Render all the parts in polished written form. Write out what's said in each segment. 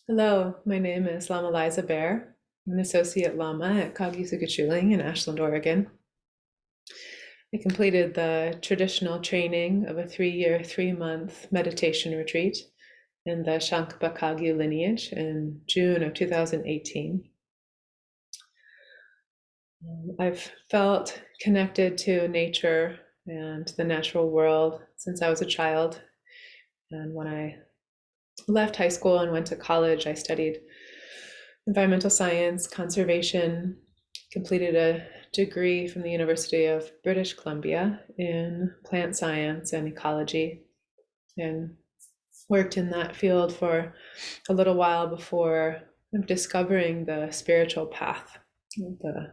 Hello, my name is Lama Liza. I'm an associate Lama at Kagyu Chuling in Ashland, Oregon. I completed the traditional training of a 3-year, 3-month meditation retreat in the Shankpa Kagyu lineage in June of 2018. I've felt connected to nature and the natural world since I was a child. And when I left high school and went to college, I studied environmental science, conservation, completed a degree from the University of British Columbia in plant science and ecology, and worked in that field for a little while before discovering the spiritual path, the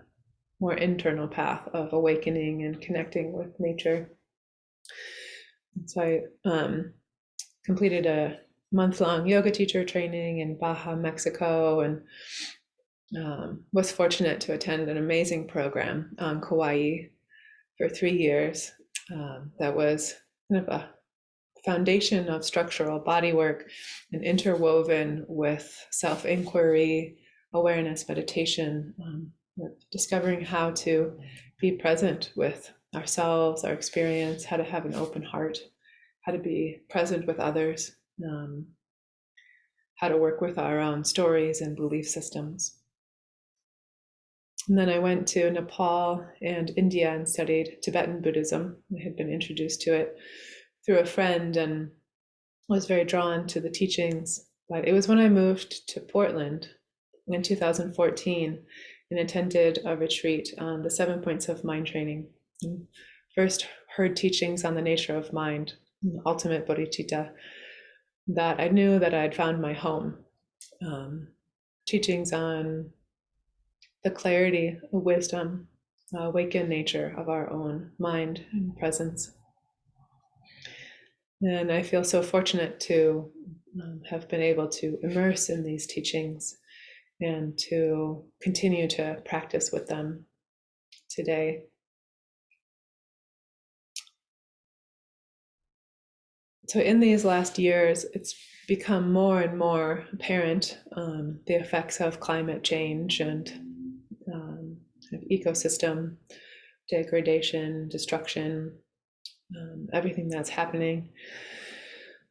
more internal path of awakening and connecting with nature. So I completed a month-long yoga teacher training in Baja, Mexico, and was fortunate to attend an amazing program on Kauai for 3 years. That was kind of a foundation of structural body work and interwoven with self-inquiry, awareness, meditation, discovering how to be present with ourselves, our experience, how to have an open heart, how to be present with others, how to work with our own stories and belief systems. And then I went to Nepal and India and studied Tibetan Buddhism. I had been introduced to it through a friend and was very drawn to the teachings. But it was when I moved to Portland in 2014 and attended a retreat on the 7 points of mind training. And first heard teachings on the nature of mind, ultimate bodhicitta, that I knew that I'd found my home. Teachings on the clarity, the wisdom, awakened nature of our own mind and presence. And I feel so fortunate to have been able to immerse in these teachings and to continue to practice with them today. So, in these last years, it's become more and more apparent the effects of climate change and ecosystem degradation, destruction, everything that's happening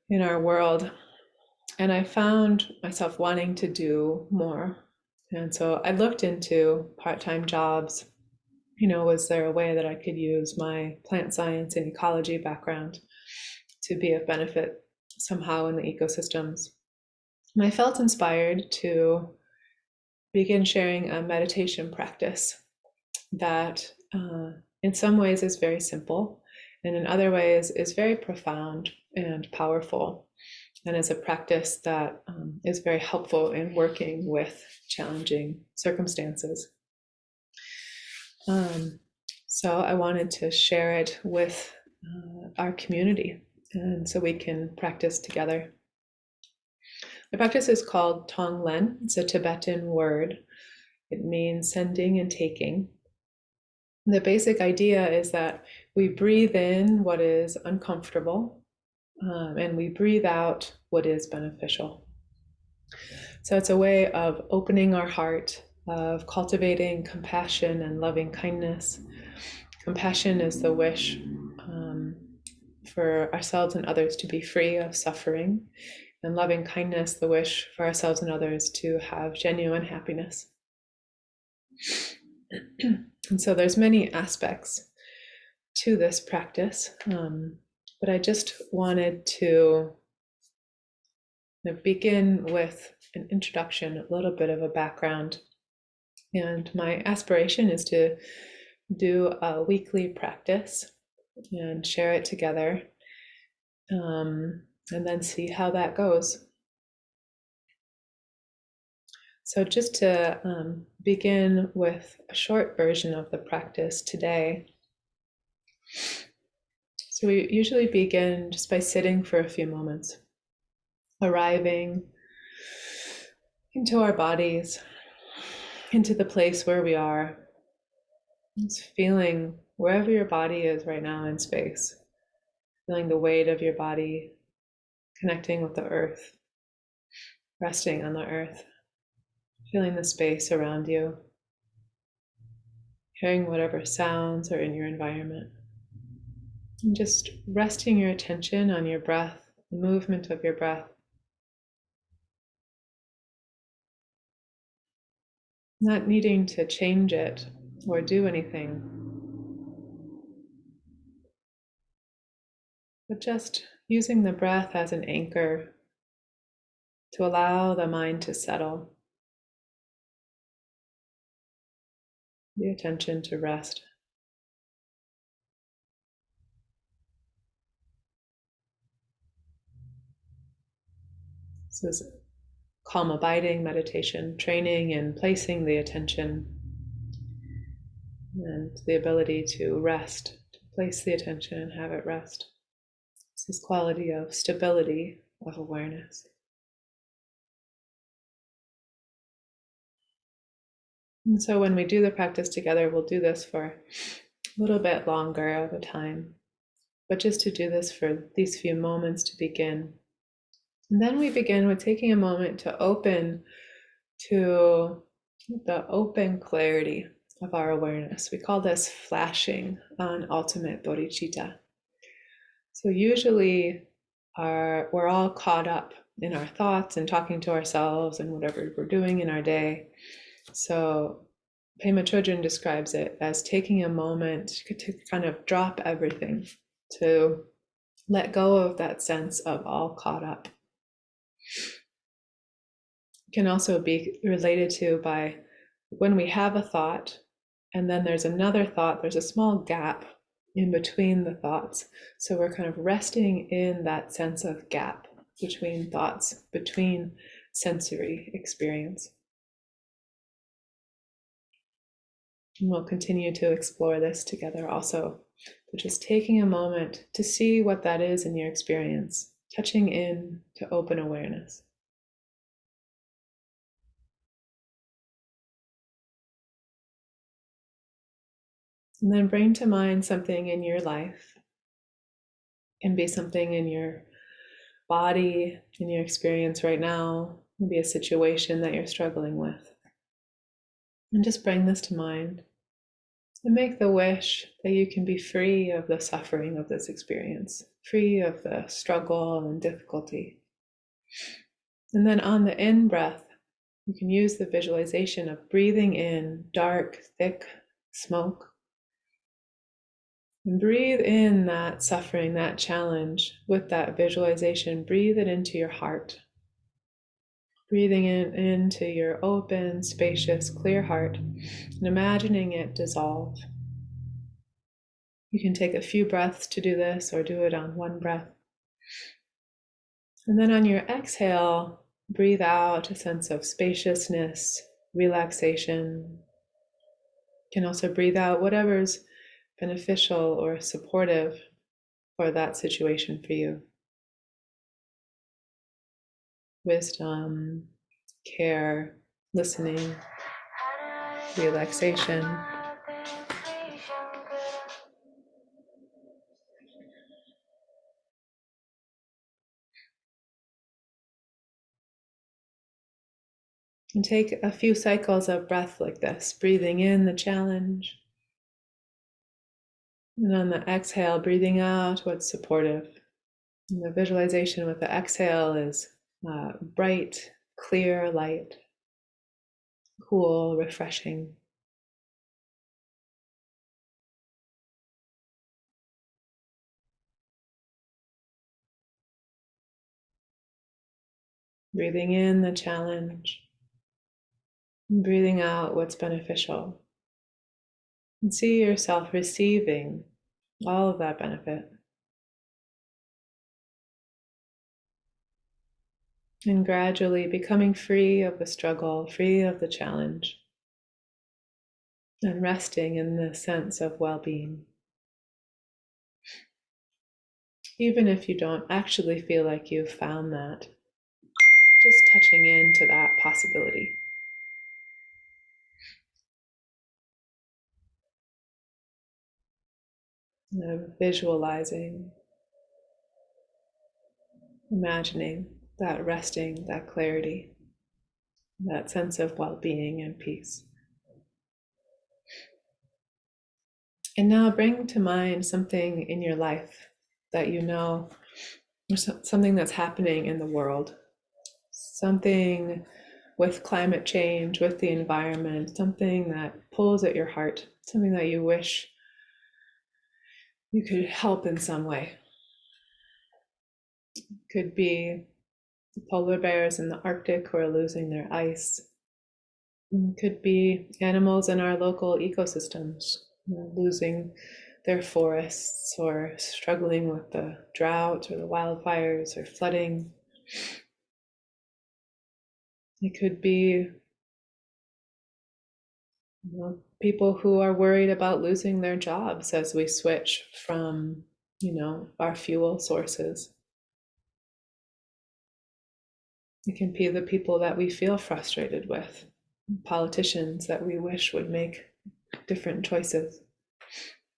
in our world. And I found myself wanting to do more. And so I looked into part-time jobs. Was there a way that I could use my plant science and ecology background to be of benefit somehow in the ecosystems? And I felt inspired to begin sharing a meditation practice that in some ways is very simple and in other ways is very profound and powerful, and is a practice that is very helpful in working with challenging circumstances. So I wanted to share it with our community, and so we can practice together. The practice is called Tonglen. It's a Tibetan word. It means sending and taking. The basic idea is that we breathe in what is uncomfortable, and we breathe out what is beneficial. So it's a way of opening our heart, of cultivating compassion and loving kindness. Compassion is the wish for ourselves and others to be free of suffering, and loving kindness, the wish for ourselves and others to have genuine happiness. And so there's many aspects to this practice, but I just wanted to begin with an introduction, a little bit of a background. And my aspiration is to do a weekly practice and share it together, and then see how that goes. So just to begin with a short version of the practice today. So we usually begin just by sitting for a few moments, arriving into our bodies, into the place where we are. Just feeling wherever your body is right now in space, feeling the weight of your body connecting with the earth. resting on the earth, feeling the space around you, hearing whatever sounds are in your environment, and just resting your attention on your breath, the movement of your breath, not needing to change it or do anything, but just using the breath as an anchor to allow the mind to settle, the attention to rest. This is calm abiding meditation, training in placing the attention and the ability to rest, to place the attention and have it rest. It's this quality of stability of awareness. And so when we do the practice together, we'll do this for a little bit longer of a time, but just to do this for these few moments to begin. And then we begin with taking a moment to open to the open clarity of our awareness. We call this flashing on ultimate bodhicitta. So usually we're all caught up in our thoughts and talking to ourselves and whatever we're doing in our day. So Pema Chodron describes it as taking a moment to kind of drop everything, to let go of that sense of all caught up. It can also be related to by when we have a thought and then there's another thought, there's a small gap in between the thoughts. So we're kind of resting in that sense of gap between thoughts, between sensory experience. And we'll continue to explore this together also, but just taking a moment to see what that is in your experience, touching in to open awareness. And then bring to mind something in your life. It can be something in your body, in your experience right now, maybe a situation that you're struggling with. And just bring this to mind and make the wish that you can be free of the suffering of this experience, free of the struggle and difficulty. And then on the in breath, you can use the visualization of breathing in dark, thick smoke. And breathe in that suffering, that challenge with that visualization. Breathe it into your heart. Breathing it into your open, spacious, clear heart and imagining it dissolve. You can take a few breaths to do this or do it on one breath. And then on your exhale, breathe out a sense of spaciousness, relaxation. You can also breathe out whatever's beneficial or supportive for that situation for you. Wisdom, care, listening, relaxation. And take a few cycles of breath like this, breathing in the challenge. And on the exhale, breathing out what's supportive. And the visualization with the exhale is bright, clear light, cool, refreshing. Breathing in the challenge, and breathing out what's beneficial. And see yourself receiving all of that benefit. And gradually becoming free of the struggle, free of the challenge, and resting in the sense of well-being. Even if you don't actually feel like you've found that, just touching into that possibility. Visualizing, imagining that resting, that clarity, that sense of well-being and peace. And now bring to mind something in your life that you know, or something that's happening in the world, something with climate change, with the environment, something that pulls at your heart, something that you wish you could help in some way. It could be the polar bears in the Arctic who are losing their ice. It could be animals in our local ecosystems, losing their forests or struggling with the drought or the wildfires or flooding. It could be people who are worried about losing their jobs as we switch from, our fuel sources. It can be the people that we feel frustrated with, politicians that we wish would make different choices.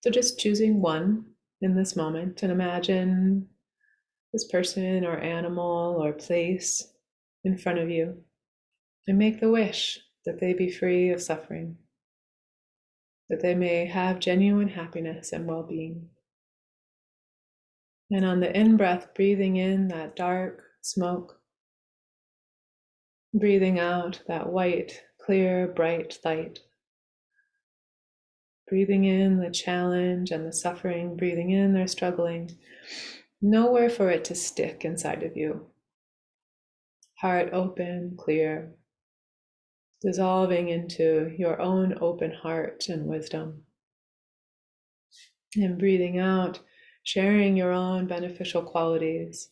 So just choosing one in this moment and imagine this person or animal or place in front of you and make the wish that they be free of suffering, that they may have genuine happiness and well-being. And on the in-breath, breathing in that dark smoke, breathing out that white, clear, bright light. Breathing in the challenge and the suffering, breathing in their struggling. Nowhere for it to stick inside of you. Heart open, clear, dissolving into your own open heart and wisdom. And breathing out, sharing your own beneficial qualities,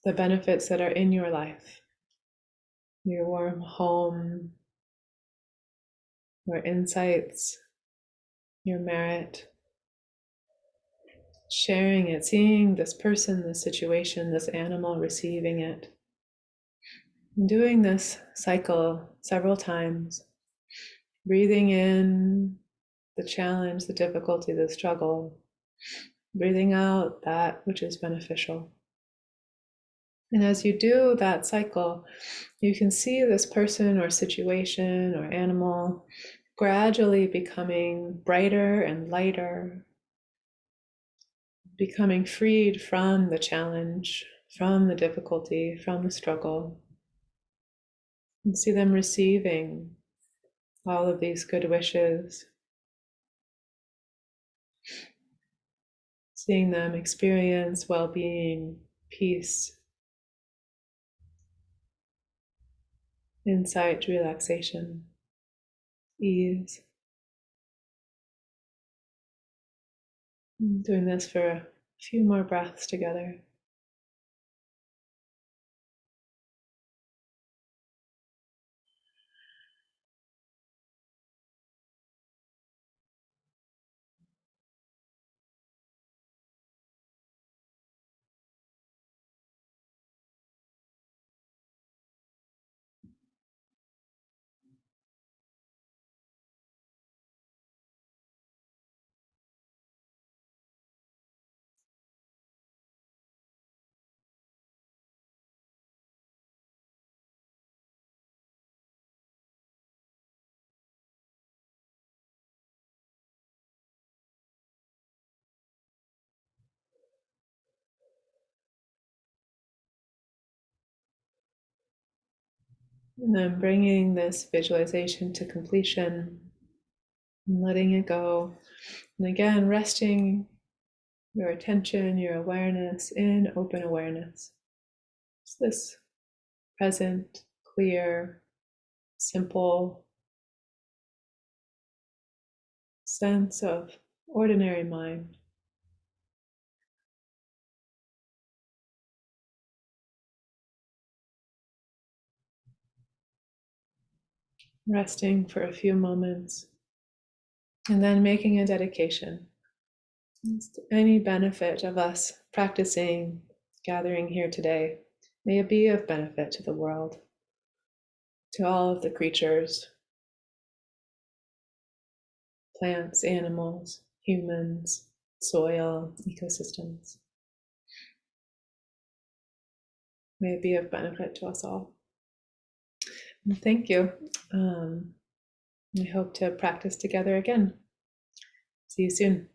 the benefits that are in your life, your warm home, your insights, your merit. Sharing it, seeing this person, this situation, this animal receiving it. And doing this cycle several times, breathing in the challenge, the difficulty, the struggle, breathing out that which is beneficial. And as you do that cycle, you can see this person or situation or animal gradually becoming brighter and lighter, becoming freed from the challenge, from the difficulty, from the struggle. And see them receiving all of these good wishes, seeing them experience well-being, peace, insight, relaxation, ease. Doing this for a few more breaths together. And then bringing this visualization to completion and letting it go. And again, resting your attention, your awareness in open awareness. It's this present, clear, simple sense of ordinary mind. Resting for a few moments and then making a dedication. Any benefit of us practicing, gathering here today, may it be of benefit to the world, to all of the creatures, plants, animals, humans, soil, ecosystems. may be of benefit to us all. And thank you. I hope to practice together again. See you soon.